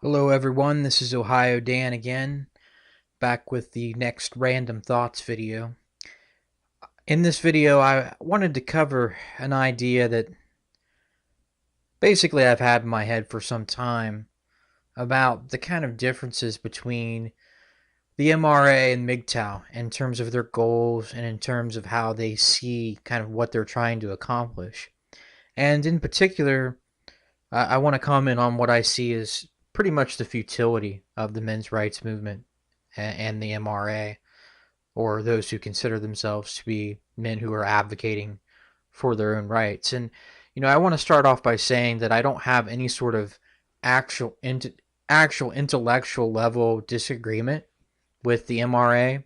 Hello everyone, this is Ohio Dan again, back with the next Random Thoughts video. In this video, I wanted to cover an idea that basically I've had in my head for some time about the kind of differences between the MRA and MGTOW in terms of their goals and in terms of how they see kind of what they're trying to accomplish. And in particular, I want to comment on what I see as pretty much the futility of the men's rights movement and the MRA, or those who consider themselves to be men who are advocating for their own rights. And I want to start off by saying that I don't have any sort of actual actual intellectual level disagreement with the MRA.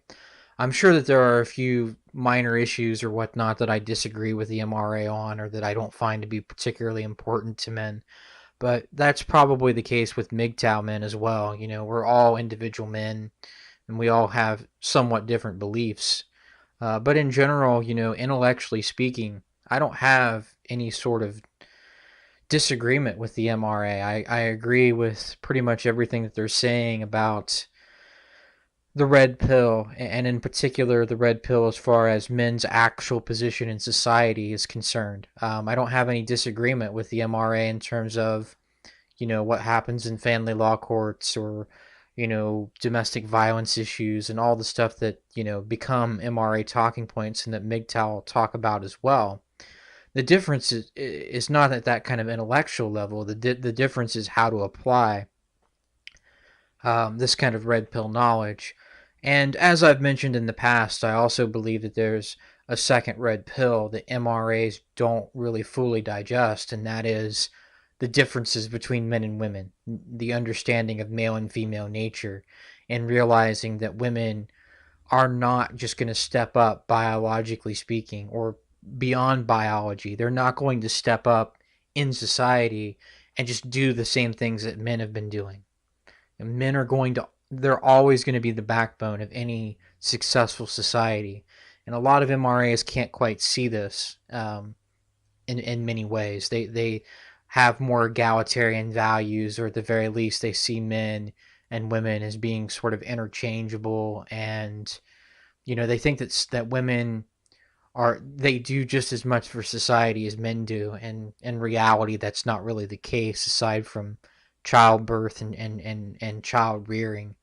I'm sure that there are a few minor issues or whatnot that I disagree with the MRA on, or that I don't find to be particularly important to men. But that's probably the case with MGTOW men as well. We're all individual men, and we all have somewhat different beliefs. But in general, intellectually speaking, I don't have any sort of disagreement with the MRA. I agree with pretty much everything that they're saying about the red pill, and in particular, the red pill as far as men's actual position in society is concerned. I don't have any disagreement with the MRA in terms of what happens in family law courts, or domestic violence issues, and all the stuff that become MRA talking points and that MGTOW talk about as well. The difference is not at that kind of intellectual level. The difference is how to apply this kind of red pill knowledge. And as I've mentioned in the past, I also believe that there's a second red pill that MRAs don't really fully digest, and that is the differences between men and women, the understanding of male and female nature, and realizing that women are not just going to step up biologically speaking or beyond biology. They're not going to step up in society and just do the same things that men have been doing. And men are going to, they're always going to be the backbone of any successful society. And a lot of MRAs can't quite see this in many ways. They have more egalitarian values, or at the very least, they see men and women as being sort of interchangeable. And they think that women they do just as much for society as men do, and in reality that's not really the case. Aside from childbirth and child rearing,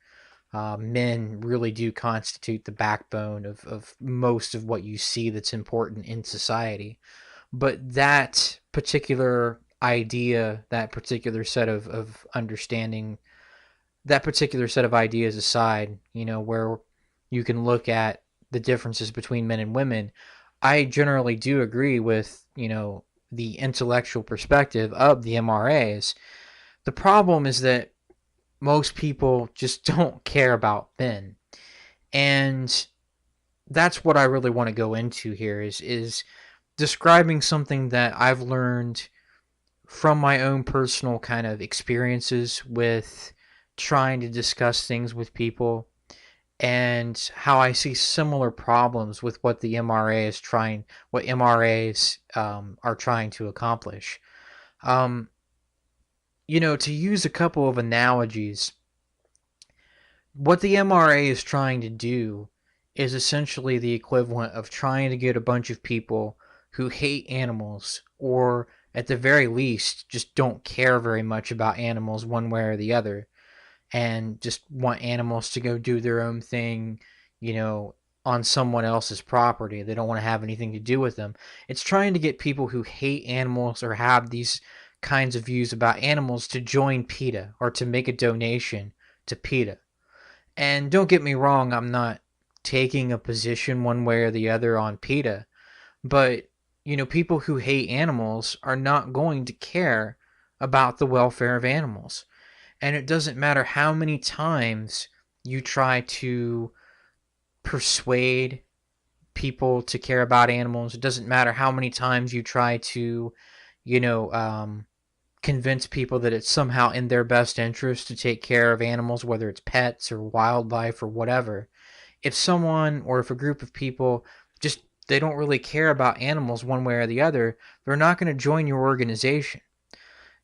men really do constitute the backbone of most of what you see that's important in society. But that particular idea, that particular set of understanding, that particular set of ideas aside, where you can look at the differences between men and women, I generally do agree with, the intellectual perspective of the MRAs. The problem is that most people just don't care about men. And that's what I really want to go into here is describing something that I've learned from my own personal kind of experiences with trying to discuss things with people, and how I see similar problems with what the MRA is trying, what MRAs are trying to accomplish. Um, to use a couple of analogies, what the MRA is trying to do is essentially the equivalent of trying to get a bunch of people who hate animals, or at the very least just don't care very much about animals one way or the other, and just want animals to go do their own thing, you know, on someone else's property. They don't want to have anything to do with them. It's trying to get people who hate animals or have these kinds of views about animals to join PETA, or to make a donation to PETA. And don't get me wrong, I'm not taking a position one way or the other on PETA, but people who hate animals are not going to care about the welfare of animals. And it doesn't matter how many times you try to persuade people to care about animals. It doesn't matter how many times you try to, you know, um, convince people that it's somehow in their best interest to take care of animals, whether it's pets or wildlife or whatever. If someone, or if a group of people just, they don't really care about animals one way or the other, they're not going to join your organization.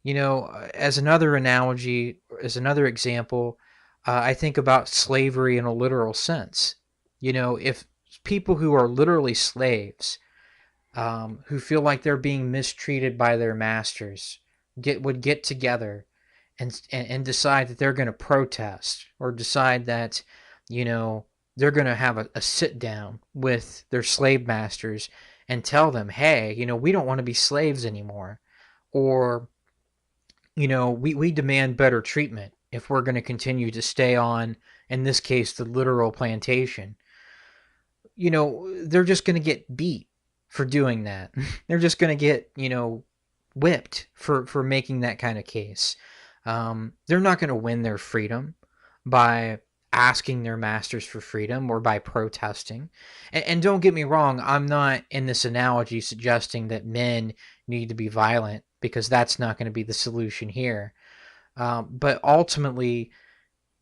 As another analogy, as another example, I think about slavery in a literal sense. If people who are literally slaves, who feel like they're being mistreated by their masters, would get together and decide that they're going to protest, or decide that, you know, they're going to have a sit down with their slave masters and tell them, hey, we don't want to be slaves anymore. Or, we demand better treatment if we're going to continue to stay on, in this case, the literal plantation. They're just going to get beat for doing that. They're just going to get, whipped for making that kind of case. They're not going to win their freedom by asking their masters for freedom or by protesting. And don't get me wrong, I'm not in this analogy suggesting that men need to be violent, because that's not going to be the solution here. But ultimately,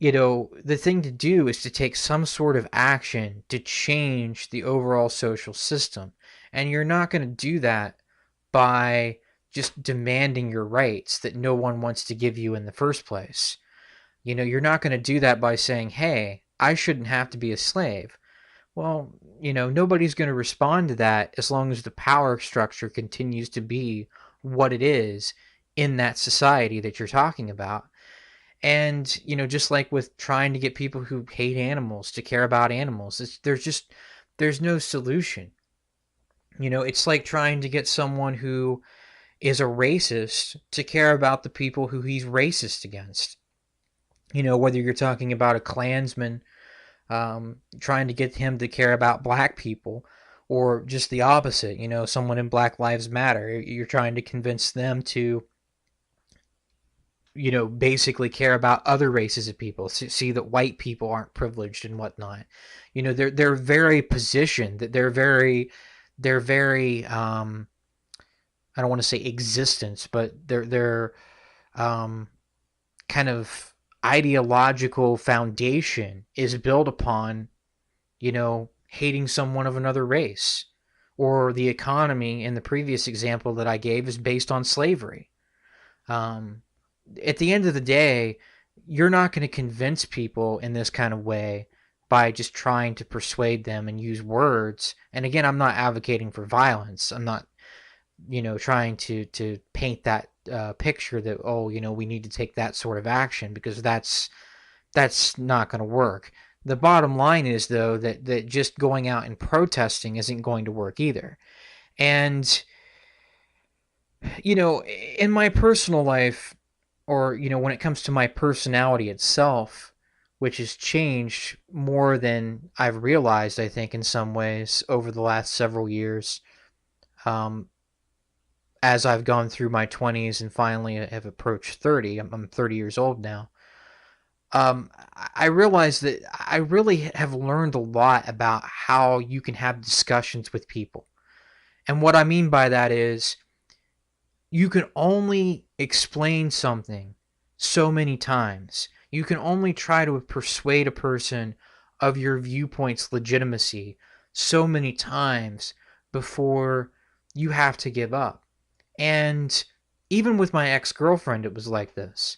the thing to do is to take some sort of action to change the overall social system. And you're not going to do that by just demanding your rights that no one wants to give you in the first place. You're not going to do that by saying, hey, I shouldn't have to be a slave. Well, nobody's going to respond to that as long as the power structure continues to be what it is in that society that you're talking about. And, just like with trying to get people who hate animals to care about animals, there's no solution. It's like trying to get someone who is a racist to care about the people who he's racist against. Whether you're talking about a Klansman, trying to get him to care about black people, or just the opposite, someone in Black Lives Matter, you're trying to convince them to, basically care about other races of people, see that white people aren't privileged and whatnot. They're very positioned, that they're very I don't want to say existence, but their kind of ideological foundation is built upon, hating someone of another race. Or the economy in the previous example that I gave is based on slavery. At the end of the day, you're not going to convince people in this kind of way by just trying to persuade them and use words. And again, I'm not advocating for violence. I'm not, trying to paint that picture that, oh, we need to take that sort of action, because that's not going to work. The bottom line is, though, that just going out and protesting isn't going to work either. And, in my personal life, or, when it comes to my personality itself, which has changed more than I've realized, I think, in some ways over the last several years, um, as I've gone through my 20s and finally have approached 30. I'm 30 years old now. I realized that I really have learned a lot about how you can have discussions with people. And what I mean by that is, you can only explain something so many times. You can only try to persuade a person of your viewpoint's legitimacy so many times before you have to give up. And even with my ex-girlfriend, it was like this.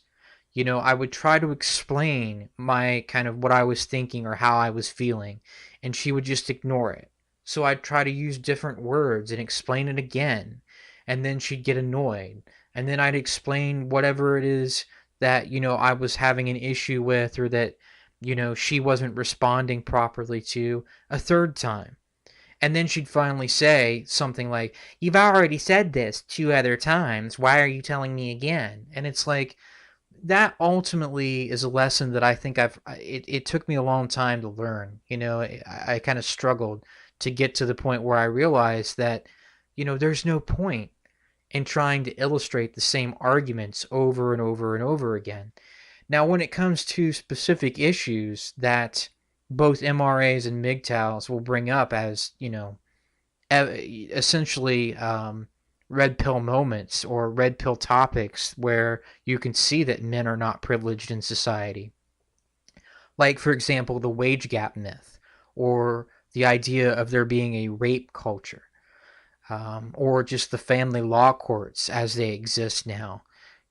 I would try to explain my kind of what I was thinking or how I was feeling, and she would just ignore it. So I'd try to use different words and explain it again, and then she'd get annoyed. And then I'd explain whatever it is that, I was having an issue with, or that, she wasn't responding properly to, a third time. And then she'd finally say something like, "You've already said this 2 other times. Why are you telling me again?" And it's like, that ultimately is a lesson that I think it took me a long time to learn. I kind of struggled to get to the point where I realized that, there's no point in trying to illustrate the same arguments over and over and over again. Now, when it comes to specific issues that both MRAs and MGTOWs will bring up as, essentially red pill moments or red pill topics where you can see that men are not privileged in society. Like, for example, the wage gap myth, or the idea of there being a rape culture, or just the family law courts as they exist now,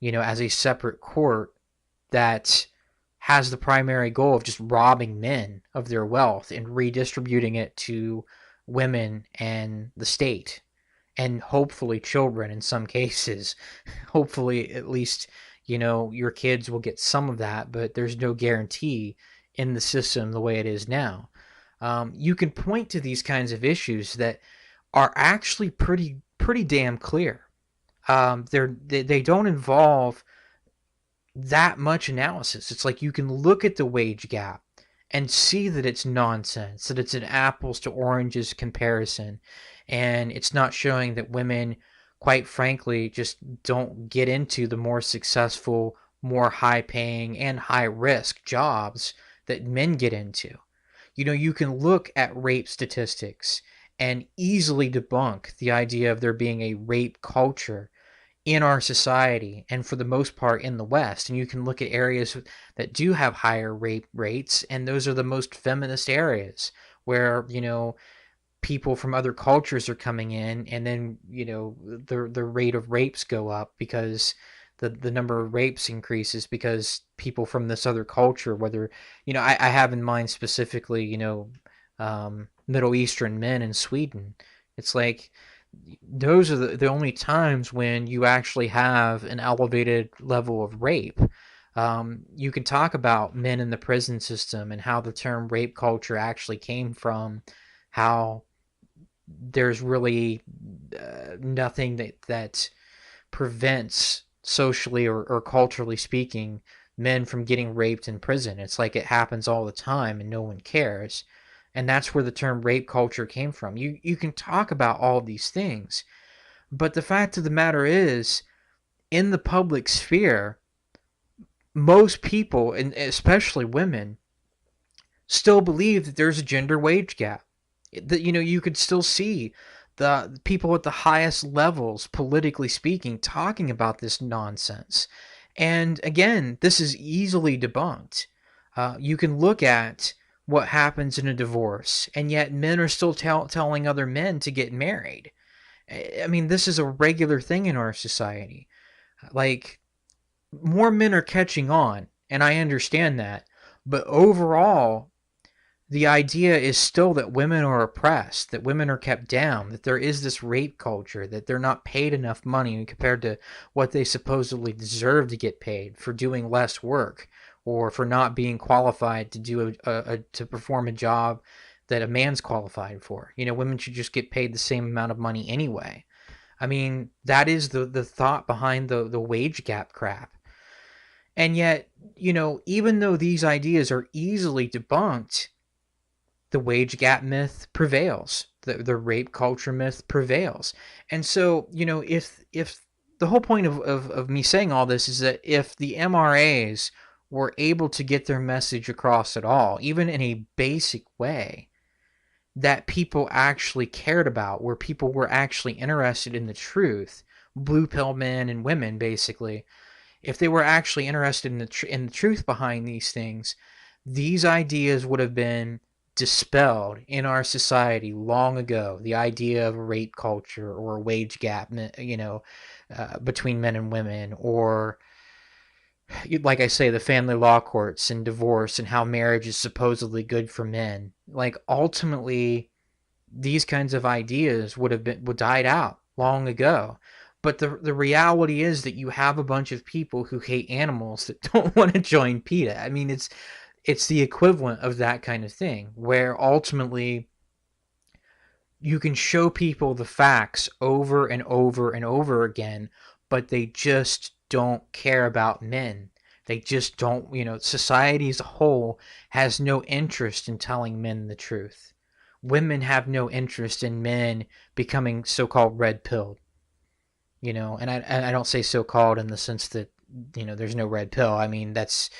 as a separate court that has the primary goal of just robbing men of their wealth and redistributing it to women and the state, and hopefully children in some cases. Hopefully, at least, your kids will get some of that, but there's no guarantee in the system the way it is now. You can point to these kinds of issues that are actually pretty damn clear. They don't involve that much analysis. It's like you can look at the wage gap and see that it's nonsense, that it's an apples to oranges comparison, and it's not showing that women, quite frankly, just don't get into the more successful, more high paying, and high risk jobs that men get into. You can look at rape statistics and easily debunk the idea of there being a rape culture in our society, and for the most part in the West. And you can look at areas that do have higher rape rates, and those are the most feminist areas where, people from other cultures are coming in, and then, the rate of rapes go up because the number of rapes increases because people from this other culture, whether, I have in mind specifically, Middle Eastern men in Sweden. It's like those are the only times when you actually have an elevated level of rape. You can talk about men in the prison system and how the term rape culture actually came from, how there's really nothing that prevents, socially or culturally speaking, men from getting raped in prison. It's like it happens all the time and no one cares. And that's where the term rape culture came from. You can talk about all these things, but the fact of the matter is, in the public sphere, most people, and especially women, still believe that there's a gender wage gap. That, you could still see the people at the highest levels, politically speaking, talking about this nonsense. And again, this is easily debunked. You can look at what happens in a divorce, and yet men are still telling other men to get married. I mean, this is a regular thing in our society. Like, more men are catching on, and I understand that. But overall, the idea is still that women are oppressed, that women are kept down, that there is this rape culture, that they're not paid enough money compared to what they supposedly deserve to get paid for doing less work, or for not being qualified to do to perform a job that a man's qualified for. Women should just get paid the same amount of money anyway. I mean, that is the thought behind the wage gap crap. And yet, even though these ideas are easily debunked, the wage gap myth prevails. The rape culture myth prevails. And so, if the whole point of me saying all this is that if the MRAs were able to get their message across at all, even in a basic way, that people actually cared about, where people were actually interested in the truth, blue pill men and women, basically, if they were actually interested in the truth behind these things, these ideas would have been dispelled in our society long ago. The idea of a rape culture or a wage gap, between men and women, or, like I say, the family law courts and divorce and how marriage is supposedly good for men. Like, ultimately, these kinds of ideas would died out long ago. But the reality is that you have a bunch of people who hate animals that don't want to join PETA. I mean, it's the equivalent of that kind of thing, where ultimately you can show people the facts over and over and over again, but they just don't care about men. They just don't, society as a whole has no interest in telling men the truth. Women have no interest in men becoming so-called red pilled, and I don't say so-called in the sense that, there's no red pill. I mean, that's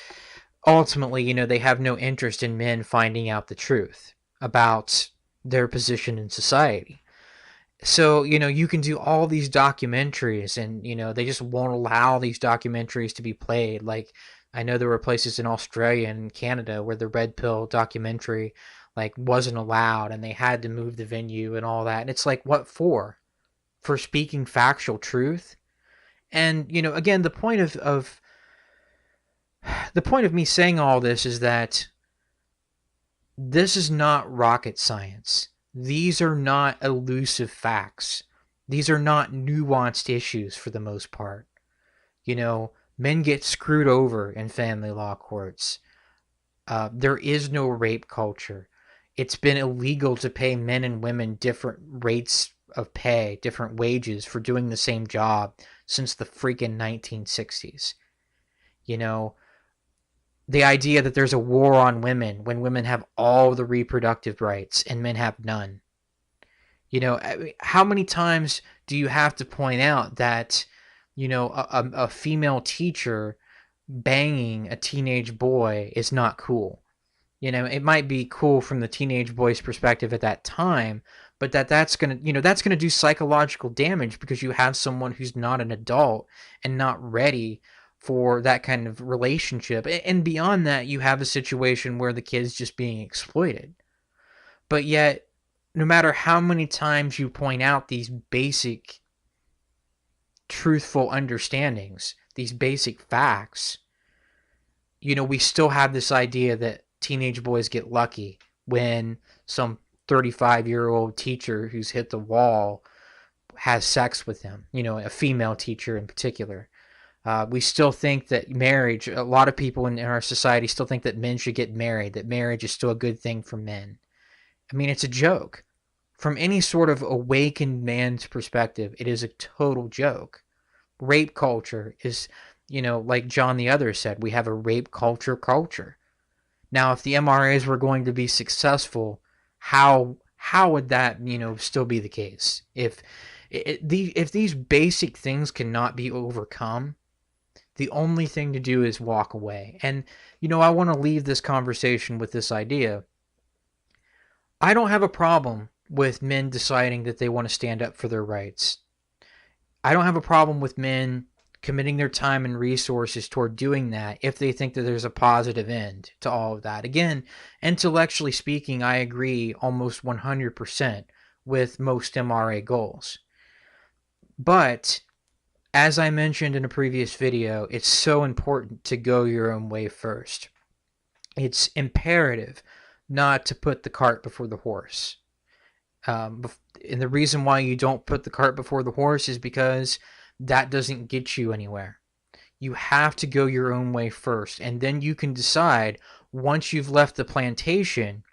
ultimately, they have no interest in men finding out the truth about their position in society. So, you can do all these documentaries, and, they just won't allow these documentaries to be played. Like, I know there were places in Australia and Canada where the red pill documentary, like, wasn't allowed, and they had to move the venue and all that. And it's like, what for? For speaking factual truth? And, again, the point of The point of me saying all this is that this is not rocket science. These are not elusive facts. These are not nuanced issues for the most part. Men get screwed over in family law courts. There is no rape culture. It's been illegal to pay men and women different rates of pay, different wages for doing the same job since the freaking 1960s. You know, the idea that there's a war on women when women have all the reproductive rights and men have none. I mean, how many times do you have to point out that, a female teacher banging a teenage boy is not cool? It might be cool from the teenage boy's perspective at that time, but that's gonna do psychological damage because you have someone who's not an adult and not ready for that kind of relationship. And beyond that, you have a situation where the kid's just being exploited. But yet, no matter how many times you point out these basic truthful understandings, these basic facts, we still have this idea that teenage boys get lucky when some 35-year-old teacher who's hit the wall has sex with them, a female teacher in particular. We still think that marriage, a lot of people in our society still think that men should get married, that marriage is still a good thing for men. I mean, it's a joke. From any sort of awakened man's perspective, it is a total joke. Rape culture is, like John the Other said, we have a rape culture. Now, if the MRAs were going to be successful, how would that still be the case? If these basic things cannot be overcome, the only thing to do is walk away. And I want to leave this conversation with this idea. I don't have a problem with men deciding that they want to stand up for their rights. I don't have a problem with men committing their time and resources toward doing that if they think that there's a positive end to all of that. Again, intellectually speaking, I agree almost 100% with most MRA goals. But as I mentioned in a previous video, it's so important to go your own way first. It's imperative not to put the cart before the horse. And the reason why you don't put the cart before the horse is because that doesn't get you anywhere. You have to go your own way first, and then you can decide, once you've left the plantation,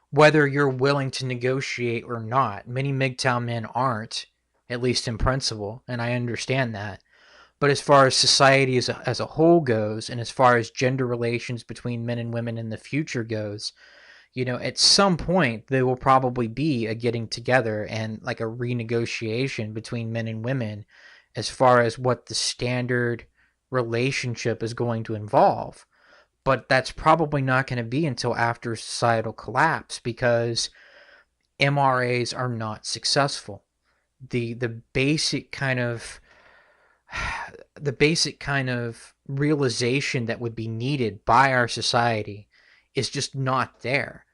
whether you're willing to negotiate or not. Many MGTOW men aren't, at least in principle, and I understand that. But as far as society as a whole goes, and as far as gender relations between men and women in the future goes, at some point there will probably be a getting together and like a renegotiation between men and women as far as what the standard relationship is going to involve. But that's probably not going to be until after societal collapse because MRAs are not successful. The basic kind of realization that would be needed by our society is just not there.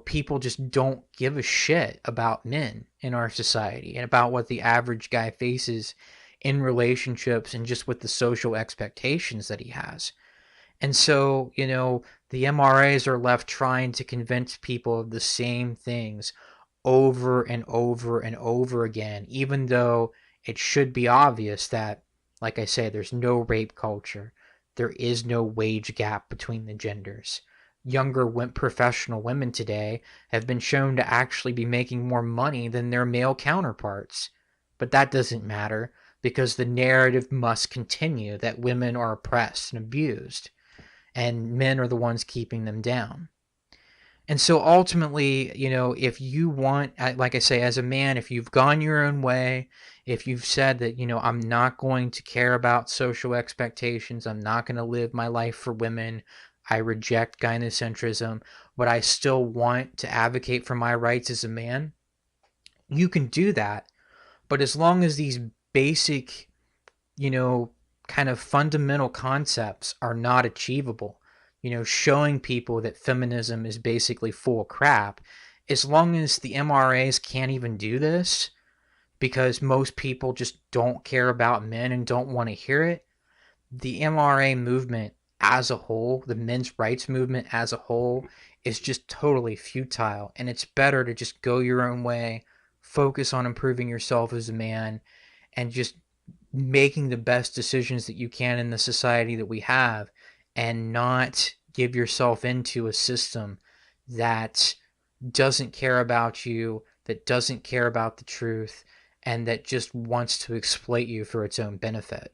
People just don't give a shit about men in our society and about what the average guy faces in relationships and just with the social expectations that he has. And so, the MRAs are left trying to convince people of the same things over and over and over again, even though it should be obvious that, like I say, there's no rape culture. There is no wage gap between the genders. Younger professional women today have been shown to actually be making more money than their male counterparts. But that doesn't matter because the narrative must continue that women are oppressed and abused, and men are the ones keeping them down. And so ultimately, if you want, like I say, as a man, if you've gone your own way, if you've said that, I'm not going to care about social expectations, I'm not going to live my life for women, I reject gynocentrism, but I still want to advocate for my rights as a man, you can do that. But as long as these basic, kind of fundamental concepts are not achievable, showing people that feminism is basically full of crap, as long as the MRAs can't even do this because most people just don't care about men and don't want to hear it, the MRA movement as a whole, the men's rights movement as a whole, is just totally futile. And it's better to just go your own way, focus on improving yourself as a man, and just making the best decisions that you can in the society that we have, and not give yourself into a system that doesn't care about you, that doesn't care about the truth, and that just wants to exploit you for its own benefit.